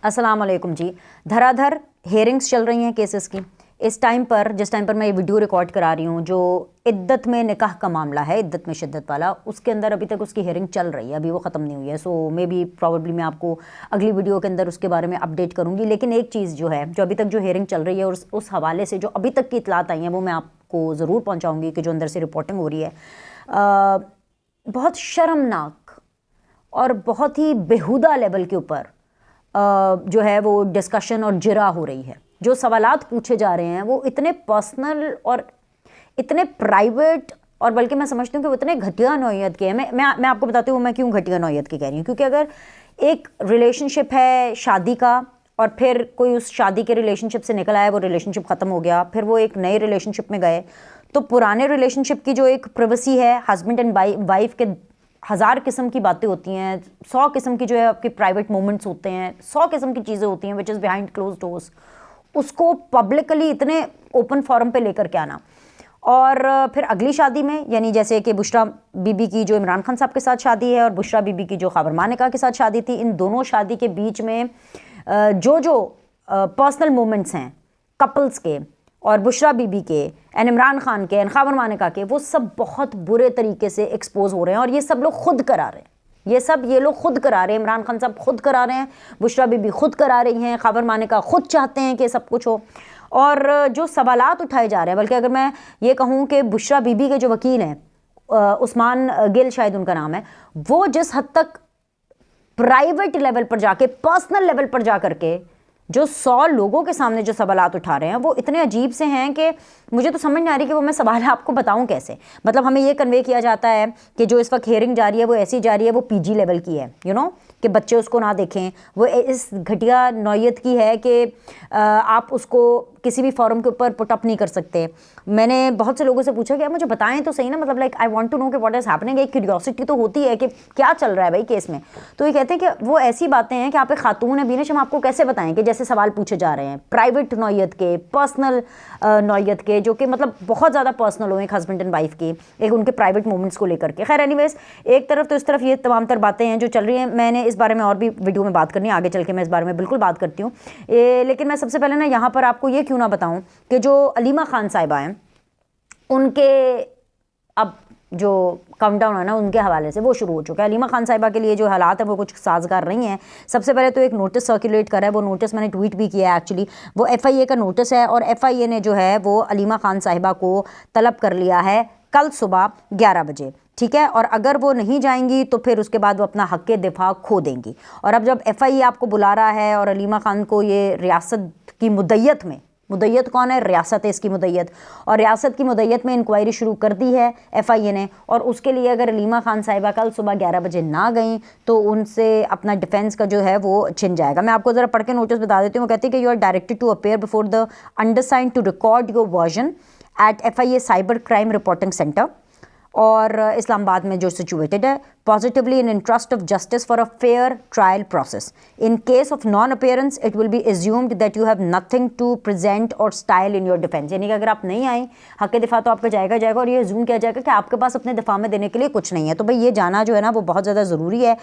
अस्सलाम वालेकुम जी। धराधर हेयरिंग्स चल रही हैं केसेस की। इस टाइम पर जिस टाइम पर मैं ये वीडियो रिकॉर्ड करा रही हूँ, जो इद्दत में निकाह का मामला है, इद्दत में शिद्दत वाला, उसके अंदर अभी तक उसकी हेयरिंग चल रही है, अभी वो ख़त्म नहीं हुई है। सो मे बी प्रॉबेबली मैं आपको अगली वीडियो के अंदर उसके बारे में अपडेट करूँगी। लेकिन एक चीज़ जो है, जो अभी तक जो हेयरिंग चल रही है और उस हवाले से जो अभी तक की इतलात आई हैं, वो मैं आपको ज़रूर पहुँचाऊँगी कि जो अंदर से रिपोर्टिंग हो रही है बहुत शर्मनाक और बहुत ही बेहुदा लेवल के ऊपर जो है वो डिस्कशन और जिरा हो रही है। जो सवालात पूछे जा रहे हैं वो इतने पर्सनल और इतने प्राइवेट, और बल्कि मैं समझती हूँ कि वो इतने घटिया नौइयत के हैं। मैं आपको बताती हूँ मैं क्यों घटिया नौइयत की कह रही हूँ। क्योंकि अगर एक रिलेशनशिप है शादी का और फिर कोई उस शादी के रिलेशनशिप से निकल आया, वो रिलेशनशिप ख़त्म हो गया, फिर वो एक नए रिलेशनशिप में गए, तो पुराने रिलेशनशिप की जो एक प्राइवेसी है, हस्बैंड एंड वाइफ के 1000 किस्म की बातें होती हैं, 100 किस्म की जो है आपके प्राइवेट मोमेंट्स होते हैं, 100 किस्म की चीज़ें होती हैं which is behind close doors, उसको पब्लिकली इतने ओपन फोरम पे लेकर के आना। और फिर अगली शादी में, यानी जैसे कि बुशरा बीबी की जो इमरान खान साहब के साथ शादी है और बुशरा बीबी की जो खबर मानिका के साथ शादी थी, इन दोनों शादी के बीच में जो पर्सनल मोमेंट्स हैं कपल्स के और बुशरा बीबी के एंड इमरान खान के एंड खबर मानिका के, वो सब बहुत बुरे तरीके से एक्सपोज हो रहे हैं। और ये सब लोग खुद करा रहे हैं, ये लोग खुद करा रहे हैं। इमरान खान साहब खुद करा रहे हैं, बुशरा बीबी खुद करा रही हैं, खबर मानिका खुद चाहते हैं कि सब कुछ हो। और जो सवालात उठाए जा रहे हैं, बल्कि अगर मैं ये कहूँ कि बुशरा बीबी के जो वकील हैं, उस्मान गिल शायद उनका नाम है, वो जिस हद तक प्राइवेट लेवल पर जाके, पर्सनल लेवल पर जा करके जो 100 लोगों के सामने जो सवालात उठा रहे हैं, वो इतने अजीब से हैं कि मुझे तो समझ नहीं आ रही कि वो मैं सवाल आपको बताऊं कैसे। मतलब हमें ये कन्वे किया जाता है कि जो इस वक्त हेयरिंग जारी है वो ऐसी जारी है, वो पीजी लेवल की है, कि बच्चे उसको ना देखें। वो इस घटिया नौइयत की है कि आप उसको किसी भी फॉरम के ऊपर पुट अप नहीं कर सकते। मैंने बहुत से लोगों से पूछा कि आप मुझे बताएं तो सही ना, मतलब like I want to know कि व्हाट इज़ हैपनिंग। एक क्यूरियोसिटी तो होती है कि क्या चल रहा है भाई केस में। तो ये कहते हैं कि वो ऐसी बातें हैं कि आप एक खातून है बीनश, हम आपको कैसे बताएं कि जैसे सवाल पूछे जा रहे हैं प्राइवेट नौइयत के, पर्सनल नौइयत के, जो कि मतलब बहुत ज़्यादा पर्सनल हो, एक हस्बैंड एंड वाइफ की, एक उनके प्राइवेट मोमेंट्स को लेकर के। खैर एनीवेज, एक तरफ तो इस तरफ ये तमाम तर बातें हैं जो चल रही हैं। मैंने इस बारे में और भी वीडियो में बात करनी है, आगे चल के मैं इस बारे में बिल्कुल बात करती हूँ। लेकिन मैं सबसे पहले ना यहाँ पर आपको ये क्यों ना बताऊँ कि जो अलीमा खान साहिबा हैं, उनके अब जो काउंटडाउन है ना, उनके हवाले से वो शुरू हो चुका है। अलीमा खान साहिबा के लिए जो हालात है वो कुछ साजगार नहीं है। सबसे पहले तो एक नोटिस सर्कुलेट करा है, वो नोटिस मैंने ट्वीट भी किया है एक्चुअली। वो FIA का नोटिस है और FIA ने जो है वो अलीमा खान साहिबा को तलब कर लिया है कल सुबह 11 बजे, ठीक है। और अगर वो नहीं जाएंगी तो फिर उसके बाद वो अपना हक़ दिफा खो देंगी। और अब जब FIA आपको बुला रहा है और अलीमा खान को ये रियासत की मुद्दत में, मुद्दत कौन है, रियासत है इसकी मुद्दत, और रियासत की मुद्दत में इंक्वायरी शुरू कर दी है FIA ने। और उसके लिए अगर अलीमा खान साहिबा कल सुबह 11 बजे ना गई तो उनसे अपना डिफेंस का जो है वो छिन जाएगा। मैं आपको ज़रा पढ़ के नोटिस बता देती हूँ। वो कहती है कि you are directed to appear before the undersigned to record your version at FIA cyber crime reporting centre, और इस्लामाबाद में जो सिचुएटेड है, positively in interest of justice for a fair trial process. In case of non appearance it will be assumed that you have nothing to present और style in your defence. यानी कि अगर आप नहीं आए, हक़ दिफा तो आपका जाएगा जाएगा, और ये एज्यूम किया जाएगा कि आपके पास अपने दिफा में देने के लिए कुछ नहीं है। तो भाई ये जाना जो है ना वो बहुत ज़्यादा ज़रूरी है।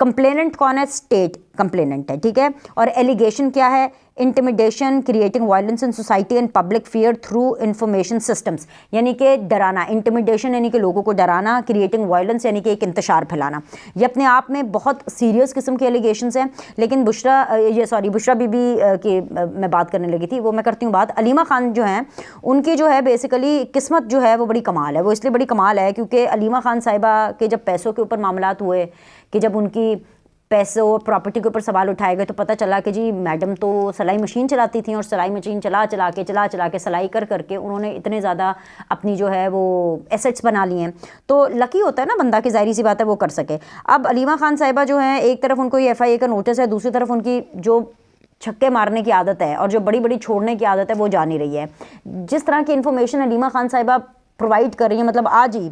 कंप्लेनेंट कौन है, स्टेट कंप्लेनेंट है, ठीक है। और एलिगेशन क्या है, intimidation, creating violence in society and public fear through information systems, यानी कि डराना, इंटिमिडेशन यानी कि लोगों को डराना, क्रिएटिंग वायलेंस यानी कि एक इंतशार फैलाना। ये अपने आप में बहुत सीरियस किस्म के एलिगेशंस हैं। लेकिन बुशरा बीबी की मैं बात करने लगी थी, वो मैं करती हूँ बात। अलीमा खान जो हैं, उनकी जो है बेसिकली किस्मत जो है वो बड़ी कमाल है। वो इसलिए बड़ी कमाल है क्योंकि अलीमा खान साहिबा के जब पैसों के ऊपर मामलात हुए, कि जब उनकी पैसों और प्रॉपर्टी के ऊपर सवाल उठाए गए, तो पता चला कि जी मैडम तो सिलाई मशीन चलाती थी, और सिलाई मशीन चला चला के सिलाई कर करके उन्होंने इतने ज़्यादा अपनी जो है वो एसेट्स बना लिए हैं। तो लकी होता है ना बंदा की, ज़ाहिर सी बात है वो कर सके। अब अलीमा खान साहिबा जो हैं, एक तरफ उनको ये FIA का नोटिस है, दूसरी तरफ उनकी जो छक्के मारने की आदत है और जो बड़ी बड़ी छोड़ने की आदत है वो जा नहीं रही है। जिस तरह की इन्फॉर्मेशन अलीमा खान साहिबा प्रोवाइड कर रही है, मतलब आज ही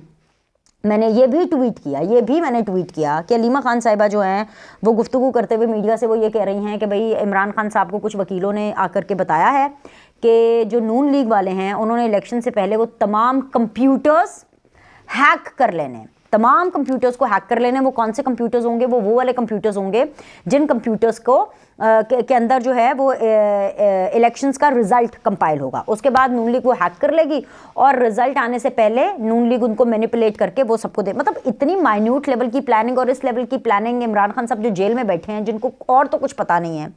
मैंने ये भी ट्वीट किया कि अलीमा खान साहिबा जो हैं वो गुफ्तगू करते हुए मीडिया से वो ये कह रही हैं कि भाई इमरान खान साहब को कुछ वकीलों ने आकर के बताया है कि जो नून लीग वाले हैं उन्होंने इलेक्शन से पहले वो तमाम कंप्यूटर्स हैक कर लेने, तमाम कंप्यूटर्स को हैक कर लेने। वो कौन से कंप्यूटर्स होंगे? वो वाले कंप्यूटर्स होंगे जिन कंप्यूटर्स को के अंदर जो है वो इलेक्शंस का रिजल्ट कंपाइल होगा। उसके बाद नून लीग वो हैक कर लेगी और रिजल्ट आने से पहले नून लीग उनको मैनिपुलेट करके वो सबको दे। मतलब इतनी माइन्यूट लेवल की प्लानिंग, और इस लेवल की प्लानिंग इमरान खान साहब जो जेल में बैठे हैं, जिनको और तो कुछ पता नहीं है।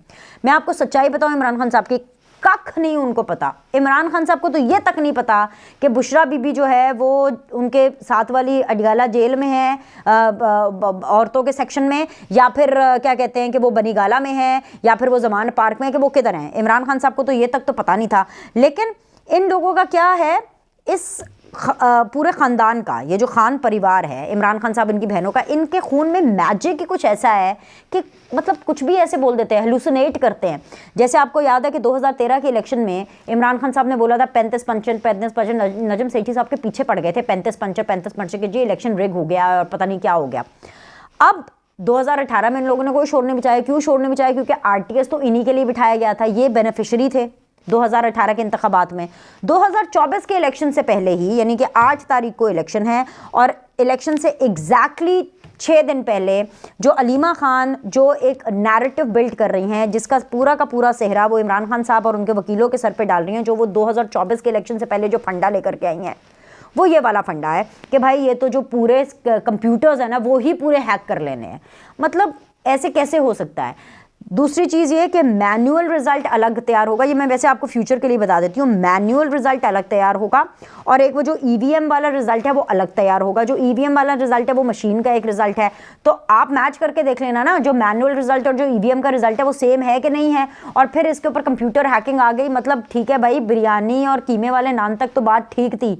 मैं आपको सच्चाई बताऊं, इमरान खान साहब की कख नहीं उनको पता। इमरान खान साहब को तो ये तक नहीं पता कि बुशरा बीबी जो है वो उनके साथ वाली अडगाला जेल में है, औरतों के सेक्शन में, या फिर क्या कहते हैं कि वो बनीगाला में है, या फिर वो जमान पार्क में है, कि वो किधर हैं। इमरान खान साहब को तो ये तक तो पता नहीं था। लेकिन इन लोगों का क्या है, इस पूरे ख़ानदान का, ये जो खान परिवार है, इमरान खान साहब, इनकी बहनों का, इनके खून में मैजिक ही कुछ ऐसा है कि मतलब कुछ भी ऐसे बोल देते हैं, हेलुसिनेट करते हैं। जैसे आपको याद है कि 2013 के इलेक्शन में इमरान खान साहब ने बोला था 35% नजम सेठी साहब के पीछे पड़ गए थे, 35% के जी इलेक्शन रिग हो गया और पता नहीं क्या हो गया। अब 2018 में इन लोगों ने कोई शोर नहीं मचाया। क्यों शोर नहीं मचाया? क्योंकि आरटीएस तो इन्हीं के लिए बिठाया गया था, ये बेनिफिशरी थे 2018 के इंतखाबात में। 2024 के इलेक्शन से पहले ही, यानी कि 8 तारीख को इलेक्शन है, और इलेक्शन से एग्जैक्टली 6 दिन पहले जो अलीमा खान जो एक नैरेटिव बिल्ड कर रही हैं, जिसका पूरा का पूरा सेहरा वो इमरान खान साहब और उनके वकीलों के सर पे डाल रही हैं, जो वो 2024 के इलेक्शन से पहले जो फंडा लेकर के आई हैं, वो ये वाला फंडा है कि भाई ये तो जो पूरे कंप्यूटर्स हैं ना, वो ही पूरे हैक कर लेने हैं। मतलब ऐसे कैसे हो सकता है? दूसरी चीज़ ये कि मैनुअल रिजल्ट अलग तैयार होगा। ये मैं वैसे आपको फ्यूचर के लिए बता देती हूँ। मैनुअल रिजल्ट अलग तैयार होगा, और एक वो जो ईवीएम वाला रिजल्ट है वो अलग तैयार होगा। जो ईवीएम वाला रिजल्ट है वो मशीन का एक रिजल्ट है, तो आप मैच करके देख लेना ना, जो मैनुअल रिजल्ट और जो ईवीएम का रिजल्ट है वो सेम है कि नहीं है। और फिर इसके ऊपर कंप्यूटर हैकिंग आ गई, मतलब ठीक है भाई, बिरयानी और कीमे वाले नान तक तो बात ठीक थी,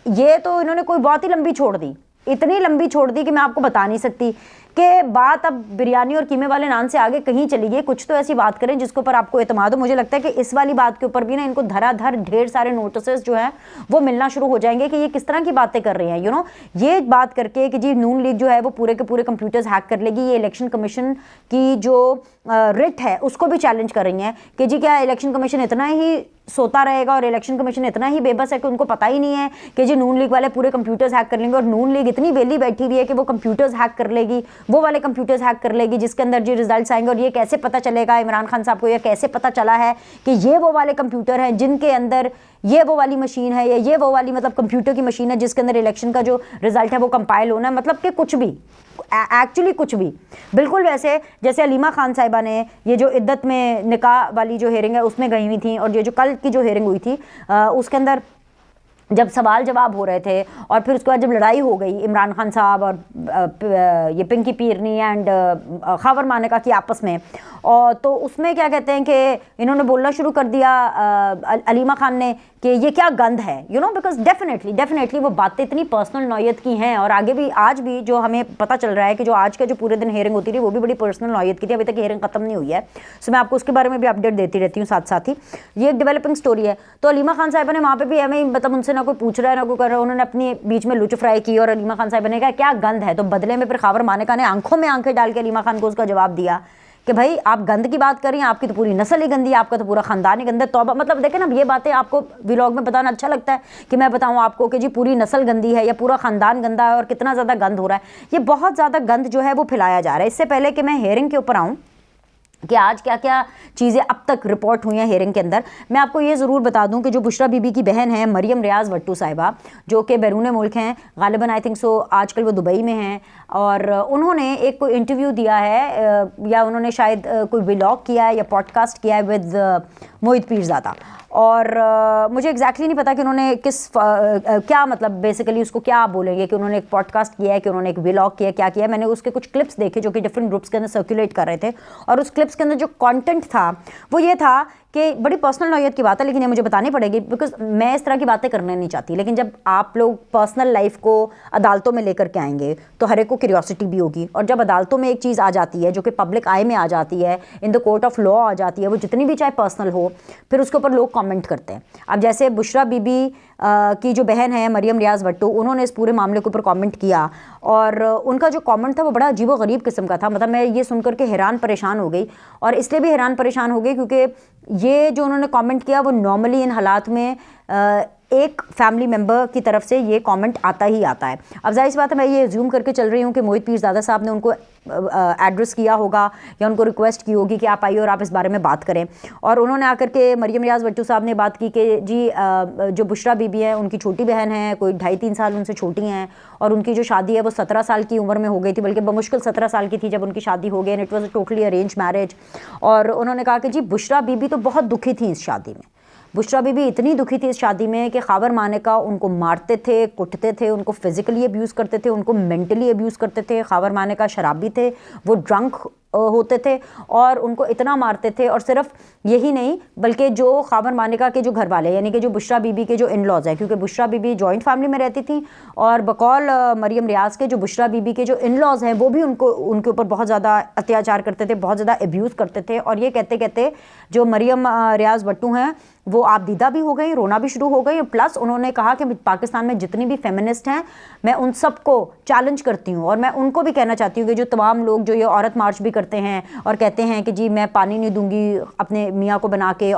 ये तो इन्होंने कोई बहुत ही लंबी छोड़ दी, इतनी लंबी छोड़ दी कि मैं आपको बता नहीं सकती कि बात अब बिरयानी और कीमे वाले नान से आगे कहीं चली गई। कुछ तो ऐसी बात करें जिसके ऊपर आपको एतमाद हो। मुझे लगता है कि इस वाली बात के ऊपर भी ना इनको धराधर ढेर सारे नोटिसेस जो है वो मिलना शुरू हो जाएंगे कि ये किस तरह की बातें कर रही हैं। ये बात करके कि जी नून लीग जो है वो पूरे के पूरे कंप्यूटर्स हैक कर लेगी, ये इलेक्शन कमीशन की जो रिट है उसको भी चैलेंज कर रही हैं कि जी क्या इलेक्शन कमीशन इतना ही सोता रहेगा और इलेक्शन कमीशन इतना ही बेबस है कि उनको पता ही नहीं है कि जी नून लीग वाले पूरे कंप्यूटर्स हैक कर लेंगे, और नून लीग इतनी वेली बैठी हुई है कि वो कंप्यूटर्स हैक कर लेगी, वो वाले कंप्यूटर्स हैक कर लेगी जिसके अंदर जो रिजल्ट्स आएंगे। और ये कैसे पता चलेगा इमरान खान साहब को, ये कैसे पता चला है कि ये वो वाले कंप्यूटर हैं जिनके अंदर ये वो वाली मशीन है, या ये वो वाली मतलब कंप्यूटर की मशीन है जिसके अंदर इलेक्शन का जो रिजल्ट है वो कंपाइल होना है। मतलब कि कुछ भी, एक्चुअली कुछ भी, बिल्कुल वैसे जैसे अलीमा खान साहिबा ने ये जो इद्दत में निकाह वाली जो हेयरिंग है उसमें गई हुई थी, और ये जो कल की जो हेयरिंग हुई थी उसके अंदर जब सवाल जवाब हो रहे थे, और फिर उसके बाद जब लड़ाई हो गई इमरान खान साहब और ये पिंकी पीरनी एंड खावर मानेका की आपस में, और तो उसमें क्या कहते हैं कि इन्होंने बोलना शुरू कर दिया अलीमा खान ने कि ये क्या गंद है, बिकॉज डेफिनेटली वो बातें इतनी पर्सनल नौयत की हैं, और आगे भी आज भी जो हमें पता चल रहा है कि जो आज का जो पूरे दिन हेयरिंग होती थी वो भी बड़ी पर्सनल नौयत की थी। अभी तक हेयरिंग खत्म नहीं हुई है, सो मैं आपको उसके बारे में भी अपडेट देती रहती हूँ साथ साथ ही। ये एक डेवलपिंग स्टोरी है। तो अलीमा खान साहिबा ने वहाँ पे भी हमें मतलब उनसे ना कोई पूछ रहा है ना कोई कर रहा है, उन्होंने अपनी बीच में लुच फ्राई की और अलीमा खान साहिबा ने कहा क्या गंद है, तो बदले में फिर खावर मानेका ने आंखों में आंखें डाल के अलीमा खान को उसका जवाब दिया कि भाई आप गंद की बात कर रही हैं, आपकी तो पूरी नस्ल ही गंदी है, आपका तो पूरा खानदान ही गंदा है। तौबा, मतलब देखें ना, ये बातें आपको व्लॉग में बताना अच्छा लगता है कि मैं बताऊं आपको कि जी पूरी नस्ल गंदी है या पूरा खानदान गंदा है और कितना ज़्यादा गंद हो रहा है। ये बहुत ज़्यादा गंद जो है वो फैलाया जा रहा है। इससे पहले कि मैं हेयरिंग के ऊपर आऊँ कि आज क्या क्या चीज़ें अब तक रिपोर्ट हुई हैं हेयरिंग के अंदर, मैं आपको ये ज़रूर बता दूं कि जो बुशरा बीबी की बहन है मरियम रियाज़ भट्टू साहिबा, जो कि बैरून मुल्क हैं, गालिबन आई थिंक सो आजकल वो दुबई में हैं, और उन्होंने एक कोई इंटरव्यू दिया है या उन्होंने शायद कोई व्लॉग किया है या पॉडकास्ट किया है विद मोहित पीरज़ादा, और मुझे एग्जैक्टली नहीं पता कि उन्होंने क्या मतलब बेसिकली उसको क्या बोलेंगे कि उन्होंने एक पॉडकास्ट किया है कि उन्होंने एक व्लॉग किया, क्या किया। मैंने उसके कुछ क्लिप्स देखे जो कि डिफरेंट ग्रुप्स के अंदर सर्कुलेट कर रहे थे, और उस क्लिप्स के अंदर जो कंटेंट था वो ये था कि बड़ी पर्सनल नौयत की बात है, लेकिन ये मुझे बतानी पड़ेगी बिकॉज मैं इस तरह की बातें करना नहीं चाहती। लेकिन जब आप लोग पर्सनल लाइफ को अदालतों में लेकर के आएंगे तो हर एक को क्यूरियोसिटी भी होगी, और जब अदालतों में एक चीज़ आ जाती है जो कि पब्लिक आई में आ जाती है, in the court of law आ जाती है, वो जितनी भी चाहे पर्सनल हो, फिर उसके ऊपर लोग कमेंट करते हैं। अब जैसे बुशरा बीबी की जो बहन है मरियम रियाज़ भट्टू, उन्होंने इस पूरे मामले के ऊपर कमेंट किया, और उनका जो कमेंट था वो बड़ा अजीबो-गरीब किस्म का था। मतलब मैं ये सुनकर के हैरान परेशान हो गई, और इसलिए भी हैरान परेशान हो गई क्योंकि ये जो उन्होंने कमेंट किया वो नॉर्मली इन हालात में एक फैमिली मेंबर की तरफ से ये कमेंट आता ही आता है। अब जाहिर सी बात है, मैं ये अज्यूम करके चल रही हूँ कि मोहित पीरज़ादा साहब ने उनको एड्रेस किया होगा या उनको रिक्वेस्ट की होगी कि आप आइए और आप इस बारे में बात करें। और उन्होंने आकर के मरियम रियाज़ भट्टू साहब ने बात की कि जी जो बुशरा बीबी है उनकी छोटी बहन है, कोई 2.5-3 साल उनसे छोटी हैं, और उनकी जो शादी है वो 17 साल की उम्र में हो गई थी, बल्कि बमुश्किल 17 साल की थी जब उनकी शादी हो गई। And it was a totally arrange marriage. और उन्होंने कहा कि जी बुशरा बीबी तो बहुत दुखी थी इस शादी में। बुशरा बीबी इतनी दुखी थी इस शादी में कि खावर मानेका उनको मारते थे, कुटते थे, उनको फिजिकली अब्यूज़ करते थे, उनको मेंटली अब्यूज़ करते थे। खावर मानेका शराबी थे, वो ड्रंक होते थे और उनको इतना मारते थे। और सिर्फ यही नहीं बल्कि जो खावर मानेका के जो घर वाले यानी कि जो बुशरा बीबी के जो इन लॉज हैं, क्योंकि बुशरा बीबी जॉइंट फैमिली में रहती थी, और बकौल मरियम रियाज़ के जो बुशरा बीबी के जो इन लॉज हैं वो भी उनके ऊपर बहुत ज़्यादा अत्याचार करते थे, बहुत ज़्यादा अब्यूज़ करते थे। और ये कहते कहते जो मरियम रियाज़ भट्टू हैं वो आप दीदा भी हो गई, रोना भी शुरू हो गई। प्लस उन्होंने कहा कि पाकिस्तान में जितनी भी फेमिनिस्ट हैं मैं उन सबको चैलेंज करती हूँ, और मैं उनको भी कहना चाहती हूँ कि जो तमाम लोग जो ये औरत मार्च भी करते हैं और कहते हैं कि जी मैं पानी नहीं दूंगी अपने मियाँ को बना के,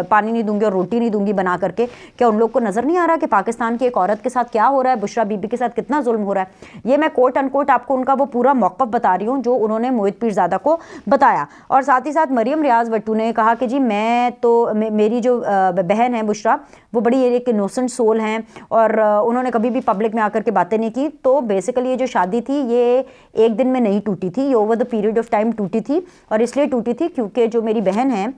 पानी नहीं दूंगी और रोटी नहीं दूंगी बना करके, क्या उन लोग को नज़र नहीं आ रहा कि पाकिस्तान की एक औरत के साथ क्या हो रहा है, बुशरा बीबी के साथ कितना जुल्म हो रहा है। ये मैं कोट अनकोट आपको उनका वो पूरा मौक़िफ़ बता रही हूँ जो उन्होंने मोहित पीरज़ादा को बताया। और साथ ही साथ मरियम रियाज़ भट्टू ने कहा कि जी मैं तो मेरी जो बहन है बुशरा वो बड़ी एक इनोसेंट सोल हैं, और उन्होंने कभी भी पब्लिक में आकर के बातें नहीं की। तो बेसिकली ये जो शादी थी ये एक दिन में नहीं टूटी थी, ये over the period of time टूटी थी। और इसलिए टूटी थी क्योंकि जो मेरी बहन है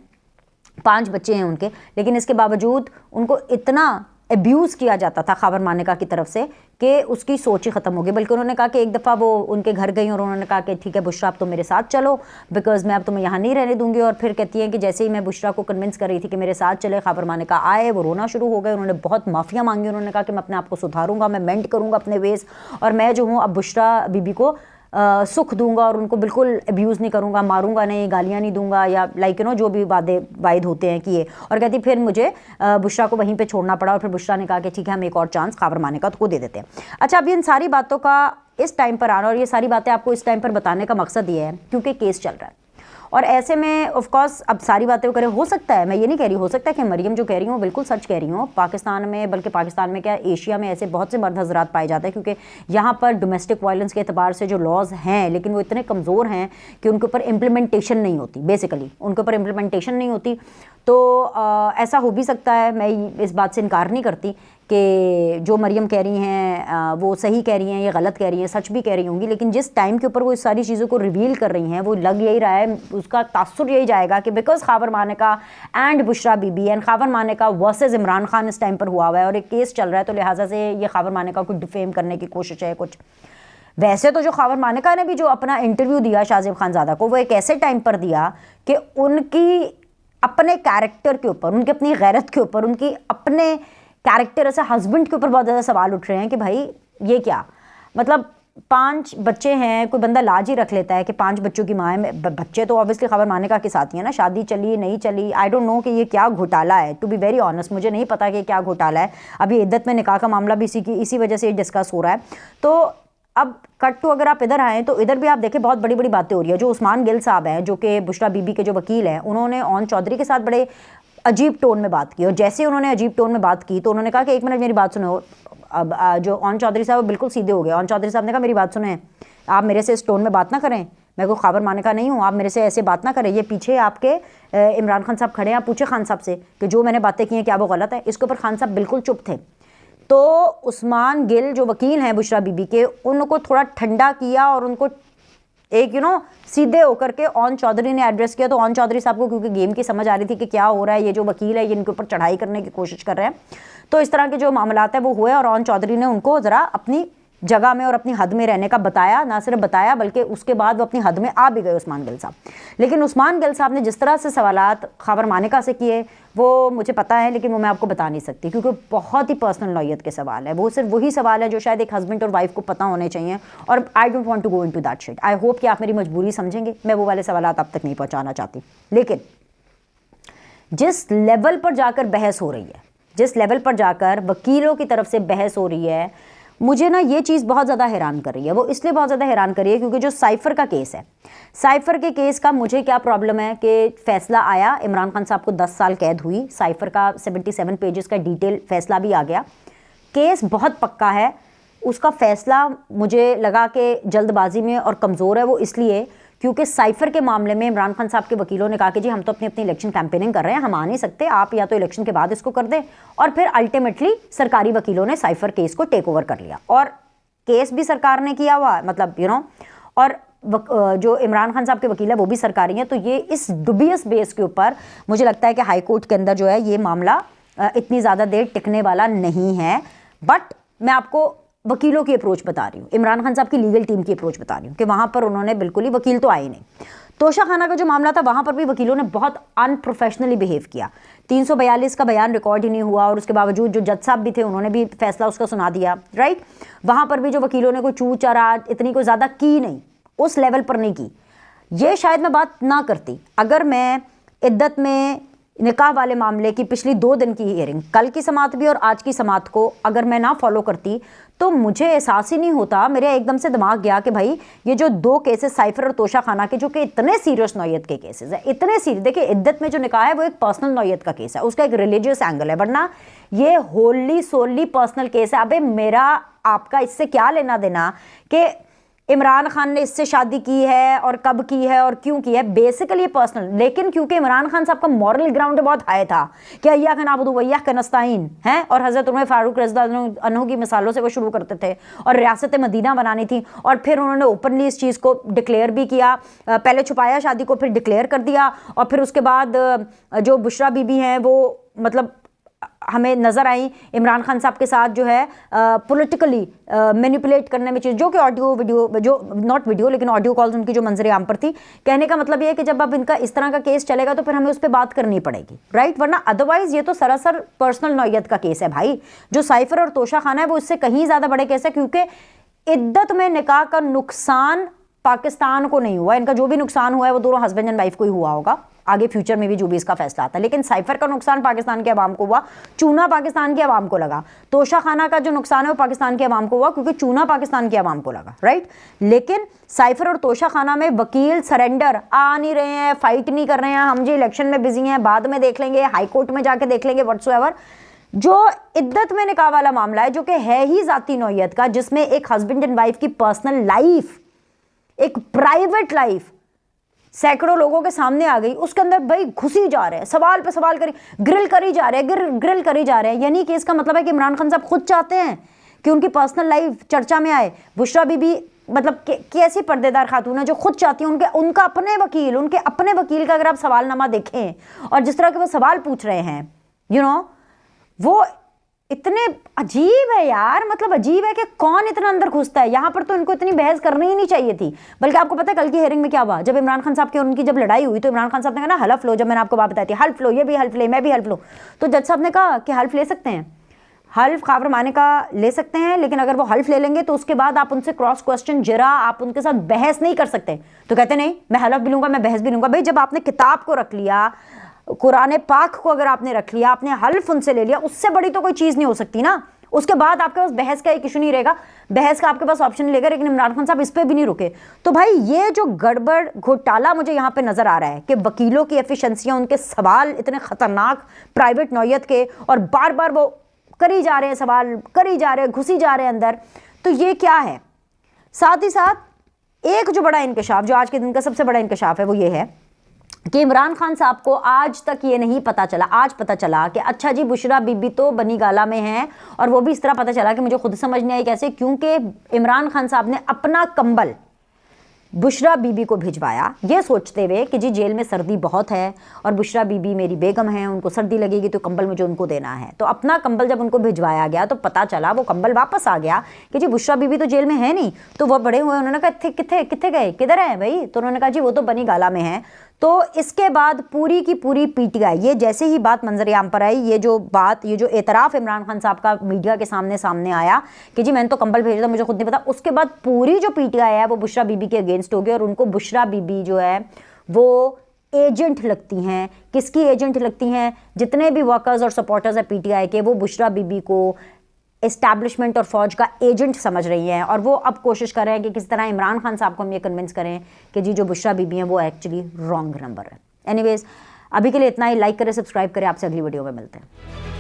5 बच्चे हैं उनके, लेकिन इसके बावजूद उनको इतना अब्यूज़ किया जाता था खावर मानेका की तरफ से कि उसकी सोच ही ख़त्म हो गई। बल्कि उन्होंने कहा कि एक दफ़ा वो उनके घर गई और उन्होंने कहा कि ठीक है बुशरा अब तो मेरे साथ चलो, बिकॉज़ मैं अब तुम्हें यहाँ नहीं रहने दूंगी। और फिर कहती हैं कि जैसे ही मैं बुशरा को कन्विंस कर रही थी कि मेरे साथ चले, खावर मानेका आए, वो रोना शुरू हो गए। उन्होंने बहुत माफ़िया मांगी, उन्होंने कहा कि मैं अपने आप को सुधारूंगा, मैं मेंट करूँगा अपने वेज़, और मैं जो हूँ अब बुशरा बीबी को सुख दूंगा और उनको बिल्कुल अब्यूज़ नहीं करूंगा, मारूंगा नहीं, गालियां नहीं दूंगा, या लाइक जो भी वायद होते हैं किए। और कहती फिर मुझे बुशरा को वहीं पे छोड़ना पड़ा, और फिर बुशरा ने कहा कि ठीक है हम एक और चांस खावर मानेका को दे देते हैं। अच्छा, अब इन सारी बातों का इस टाइम पर आना और ये सारी बातें आपको इस टाइम पर बताने का मकसद ये है क्योंकि केस चल रहा है, और ऐसे में ऑफ कोर्स अब सारी बातें करें, हो सकता है, मैं ये नहीं कह रही, हो सकता है कि मरियम जो कह रही हूँ बिल्कुल सच कह रही हूँ। पाकिस्तान में, बल्कि पाकिस्तान में क्या एशिया में ऐसे बहुत से मर्द हजरात पाए जाते हैं क्योंकि यहाँ पर डोमेस्टिक वायलेंस के अतबार से जो लॉज हैं लेकिन वो इतने कमज़ोर हैं कि उनके ऊपर इम्प्लीमेंटेशन नहीं होती, बेसिकली उनके ऊपर इम्प्लीमेंटेशन नहीं होती। तो ऐसा हो भी सकता है, मैं इस बात से इनकार नहीं करती कि जो मरियम कह रही हैं वो सही कह रही हैं, ये गलत कह रही हैं, सच भी कह रही होंगी। लेकिन जिस टाइम के ऊपर वो इस सारी चीज़ों को रिवील कर रही हैं वो लग यही रहा है, उसका तासुर यही जाएगा कि because Khawar Maneka and Bushra Bibi and Khawar Maneka versus Imran Khan इस टाइम पर हुआ हुआ है और एक केस चल रहा है, तो लिहाजा से ये खावर मानेका को डिफेम करने की कोशिश है कुछ। वैसे तो जो खावर मानेका ने भी जो अपना इंटरव्यू दिया शाहजेब खानज़ादा को, वो एक ऐसे टाइम पर दिया कि उनकी अपने कैरेक्टर के ऊपर, उनकी अपनी गैरत के ऊपर, उनकी अपने कैरेक्टर ऐसे हस्बैंड के ऊपर बहुत ज़्यादा सवाल उठ रहे हैं कि भाई ये क्या, मतलब 5 बच्चे हैं, कोई बंदा लाज ही रख लेता है कि 5 बच्चों की माँ है। बच्चे तो ऑब्वियसली खावर मानेका के साथ ही है ना, शादी चली नहीं चली, आई डोंट नो कि ये क्या घोटाला है। टू बी वेरी ऑनेस्ट मुझे नहीं पता कि क्या घोटाला है। अभी इद्दत में निकाह का मामला भी इसी वजह से डिस्कस हो रहा है। तो अब कट टू अगर आप इधर आएँ तो इधर भी आप देखें बहुत बड़ी बड़ी बातें हो रही है। जो उस्मान गिल साहब हैं जो कि बुशरा बीबी के जो वकील हैं, उन्होंने ओन चौधरी के साथ बड़े अजीब टोन में बात की, और जैसे ही उन्होंने अजीब टोन में बात की तो उन्होंने कहा कि एक मिनट मेरी बात सुनो। अब जो ओन चौधरी साहब बिल्कुल सीधे हो गए। ओन चौधरी साहब ने कहा मेरी बात सुने, आप मेरे से इस टोन में बात ना करें, मैं कोई खावर मानेका नहीं हूँ, आप मेरे से ऐसे बात ना करें। ये पीछे आपके इमरान खान साहब खड़े हैं, आप पूछे खान साहब से कि जो मैंने बातें की हैं क्या वो गलत है। इसके ऊपर खान साहब बिल्कुल चुप थे। तो उस्मान गिल जो वकील हैं बुशरा बीबी के, उनको थोड़ा ठंडा किया और उनको एक सीधे होकर के ओन चौधरी ने एड्रेस किया। तो ओन चौधरी साहब को क्योंकि गेम की समझ आ रही थी कि क्या हो रहा है, ये जो वकील है ये इनके ऊपर चढ़ाई करने की कोशिश कर रहे हैं, तो इस तरह के जो मामलात है वो हुए और ओन चौधरी ने उनको ज़रा अपनी जगह में और अपनी हद में रहने का बताया। ना सिर्फ बताया बल्कि उसके बाद वो अपनी हद में आ भी गए उस्मान गिल साहब। लेकिन उस्मान गिल साहब ने जिस तरह से सवालात खावर मानेका से किए वो मुझे पता है, लेकिन वो मैं आपको बता नहीं सकती क्योंकि बहुत ही पर्सनल नौयत के सवाल है। वो सिर्फ वही सवाल है जो शायद एक हस्बैंड और वाइफ को पता होने चाहिए, और I don't want to go into that shit. I hope कि आप मेरी मजबूरी समझेंगे, मैं वो वाले सवालात अब तक नहीं पहुँचाना चाहती। लेकिन जिस लेवल पर जाकर बहस हो रही है, जिस लेवल पर जाकर वकीलों की तरफ से बहस हो रही है, मुझे ना ये चीज़ बहुत ज़्यादा हैरान कर रही है। वो इसलिए बहुत ज़्यादा हैरान कर रही है क्योंकि जो साइफ़र का केस है, साइफ़र के केस का मुझे क्या प्रॉब्लम है कि फ़ैसला आया, इमरान खान साहब को 10 साल कैद हुई, साइफ़र का 77 पेजेस का डिटेल फ़ैसला भी आ गया, केस बहुत पक्का है। उसका फ़ैसला मुझे लगा कि जल्दबाजी में और कमज़ोर है, वो इसलिए क्योंकि साइफ़र के मामले में इमरान खान साहब के वकीलों ने कहा कि जी हम तो अपनी अपनी इलेक्शन कैंपेनिंग कर रहे हैं, हम आ नहीं सकते, आप या तो इलेक्शन के बाद इसको कर दें। और फिर अल्टीमेटली सरकारी वकीलों ने साइफ़र केस को टेक ओवर कर लिया और केस भी सरकार ने किया हुआ, मतलब और जो इमरान खान साहब के वकील है वो भी सरकारी हैं। तो ये इस डुबियस बेस के ऊपर मुझे लगता है कि हाई कोर्ट के अंदर जो है ये मामला इतनी ज़्यादा देर टिकने वाला नहीं है। बट मैं आपको वकीलों की अप्रोच बता रही हूँ, इमरान खान साहब की लीगल टीम की अप्रोच बता रही हूँ कि वहाँ पर उन्होंने बिल्कुल ही, वकील तो आए नहीं। तोशा खाना का जो मामला था वहाँ पर भी वकीलों ने बहुत अनप्रोफेशनली बिहेव किया। 342 का बयान रिकॉर्ड ही नहीं हुआ और उसके बावजूद जो जज साहब भी थे उन्होंने भी फैसला उसका सुना दिया, राइट। वहाँ पर भी जो वकीलों ने कोई चूँ चराज इतनी कोई ज़्यादा की नहीं, उस लेवल पर नहीं की। ये शायद मैं बात ना करती अगर मैं इद्दत में निकाह वाले मामले की पिछली 2 दिन की हियरिंग, कल की समात भी और आज की समात को अगर मैं ना फॉलो करती तो मुझे एहसास ही नहीं होता। मेरे एकदम से दिमाग गया कि भाई ये जो 2 केसेस साइफ़र और तोशा खाना के, जो कि इतने सीरियस नौयत के केसेस है, इतने सीरियस, देखिए इद्दत में जो निकाह है वो एक पर्सनल नौयत का केस है, उसका एक रिलीजियस एंगल है, वरना ये होली सोली पर्सनल केस है। अबे मेरा आपका इससे क्या लेना देना कि इमरान खान ने इससे शादी की है और कब की है और क्यों की है, बेसिकली ये पर्सनल। लेकिन क्योंकि इमरान खान साहब का मॉरल ग्राउंड बहुत हाई था कि अय्या का नाबुदु वय्या का नस्ताइन है, और हज़रत उमर फारूक रज़ियल्लाहु अन्हु की मिसालों से वो शुरू करते थे और रियासत मदीना बनानी थी। और फिर उन्होंने ओपनली इस चीज़ को डिक्लेयर भी किया, पहले छुपाया शादी को, फिर डिक्लेयर कर दिया। और फिर उसके बाद जो बुशरा बीबी हैं वो मतलब हमें नज़र आई इमरान खान साहब के साथ जो है पॉलिटिकली मैनिपुलेट करने में चीज़, जो कि ऑडियो वीडियो, जो नॉट वीडियो लेकिन ऑडियो कॉल्स उनकी जो मंजर आम पर थी। कहने का मतलब ये है कि जब अब इनका इस तरह का केस चलेगा तो फिर हमें उस पर बात करनी पड़ेगी, राइट, वरना अदरवाइज ये तो सरासर पर्सनल नौयत का केस है भाई। जो साइफ़र और तोशा खाना है वो इससे कहीं ज़्यादा बड़े केस है, क्योंकि इद्दत में निकाह का नुकसान पाकिस्तान को नहीं हुआ, इनका जो भी नुकसान हुआ है वो दोनों हस्बैंड एंड वाइफ को ही हुआ होगा, आगे फ्यूचर में भी जो भी इसका फैसला आता है। लेकिन साइफ़र का नुकसान पाकिस्तान के अवाम को हुआ, चूना पाकिस्तान के अवाम को लगा। तोशा खाना का जो नुकसान है वो पाकिस्तान के अवाम को हुआ क्योंकि चूना पाकिस्तान के अवाम को लगा, राइट। लेकिन साइफ़र और तोशा खाना में वकील सरेंडर आ नहीं रहे हैं, फाइट नहीं कर रहे हैं, हम जी इलेक्शन में बिजी हैं, बाद में देख लेंगे, हाई कोर्ट में जाके देख लेंगे, व्हाट्सएवर। जो इद्दत में निकाह वाला मामला है जो कि है ही ज़ाती नौयत का, जिसमें एक हस्बैंड एंड वाइफ की पर्सनल लाइफ, एक प्राइवेट लाइफ सैकड़ों लोगों के सामने आ गई, उसके अंदर भाई घुसी जा रहे हैं, सवाल पे सवाल करी, ग्रिल करी जा रहे हैं, ग्रिल करी जा रहे हैं। यानी कि इसका मतलब है कि इमरान खान साहब खुद चाहते हैं कि उनकी पर्सनल लाइफ चर्चा में आए। बुशरा बीबी मतलब कैसी पर्देदार खातून है जो खुद चाहती है, उनके अपने वकील का अगर आप सवालनामा देखें और जिस तरह के वो सवाल पूछ रहे हैं, वो इतने अजीब है यार, मतलब अजीब है कि कौन इतना अंदर घुसता है। यहाँ पर तो इनको इतनी बहस करनी ही नहीं चाहिए थी। बल्कि आपको पता है कल की हियरिंग में क्या हुआ, जब इमरान खान साहब की उनकी जब लड़ाई हुई तो इमरान खान साहब ने कहा ना हल्फ लो, जब मैंने आपको बात बताई थी हल्फ लो, ये भी हल्फ ले, मैं भी हल्फ लो, तो जज साहब ने कहा कि हल्फ ले सकते हैं, हल्फ खाबर माने का ले सकते हैं, लेकिन अगर वो हल्फ ले लेंगे तो उसके बाद आप उनसे क्रॉस क्वेश्चन जरा आप उनके साथ बहस नहीं कर सकते। तो कहते नहीं, मैं हल्फ भी लूंगा, मैं बहस भी लूंगा। भाई जब आपने किताब को रख लिया, कुरान पाक को अगर आपने रख लिया, आपने हल्फ उनसे ले लिया, उससे बड़ी तो कोई चीज़ नहीं हो सकती ना। उसके बाद आपके पास बहस का एक इशू नहीं रहेगा, बहस का आपके पास ऑप्शन नहीं रहेगा। लेकिन इमरान खान साहब इस पे भी नहीं रुके। तो भाई ये जो गड़बड़ घोटाला मुझे यहाँ पे नजर आ रहा है कि वकीलों की एफिशिएंसियां, उनके सवाल इतने खतरनाक प्राइवेट नौयत के और बार बार वो करी जा रहे हैं, सवाल करी जा रहे हैं, घुसी जा रहे हैं अंदर, तो ये क्या है। साथ ही साथ एक जो बड़ा इंकशाफ, जो आज के दिन का सबसे बड़ा इंकशाफ है, वो ये है कि इमरान खान साहब को आज तक ये नहीं पता चला, आज पता चला कि अच्छा जी बुशरा बीबी तो बनी गाला में है, और वो भी इस तरह पता चला कि मुझे खुद समझ नहीं आई कैसे, क्योंकि इमरान खान साहब ने अपना कंबल बुशरा बीबी को भिजवाया ये सोचते हुए कि जी जेल में सर्दी बहुत है और बुशरा बीबी मेरी बेगम है, उनको सर्दी लगेगी तो कंबल मुझे उनको देना है। तो अपना कंबल जब उनको भिजवाया गया तो पता चला, वो कंबल वापस आ गया कि जी बुशरा बीबी तो जेल में है नहीं। तो वो बड़े हुए, उन्होंने कहा कितने गए, किधर है भाई? तो उन्होंने कहा जी वो तो बनी गाला में है। तो इसके बाद पूरी की पूरी पीटीआई, ये जैसे ही बात मंजर आम पर आई, ये जो एतराफ़ इमरान खान साहब का मीडिया के सामने आया कि जी मैंने तो कंबल भेजा था, मुझे खुद नहीं पता, उसके बाद पूरी जो पीटीआई है वो बुशरा बीबी के अगेंस्ट हो गई और उनको बुशरा बीबी जो है वो एजेंट लगती हैं। किसकी एजेंट लगती हैं? जितने भी वर्कर्स और सपोर्टर्स हैं पीटीआई के, वो बुशरा बीबी को इस्टेब्लिशमेंट और फौज का एजेंट समझ रही हैं, और वो अब कोशिश कर रहे हैं कि किस तरह इमरान खान साहब को हम ये कन्विंस करें कि जी जो बुशरा बीबी हैं वो एक्चुअली रॉन्ग नंबर है। एनीवेज, अभी के लिए इतना ही। लाइक करें, सब्सक्राइब करें, आपसे अगली वीडियो में मिलते हैं।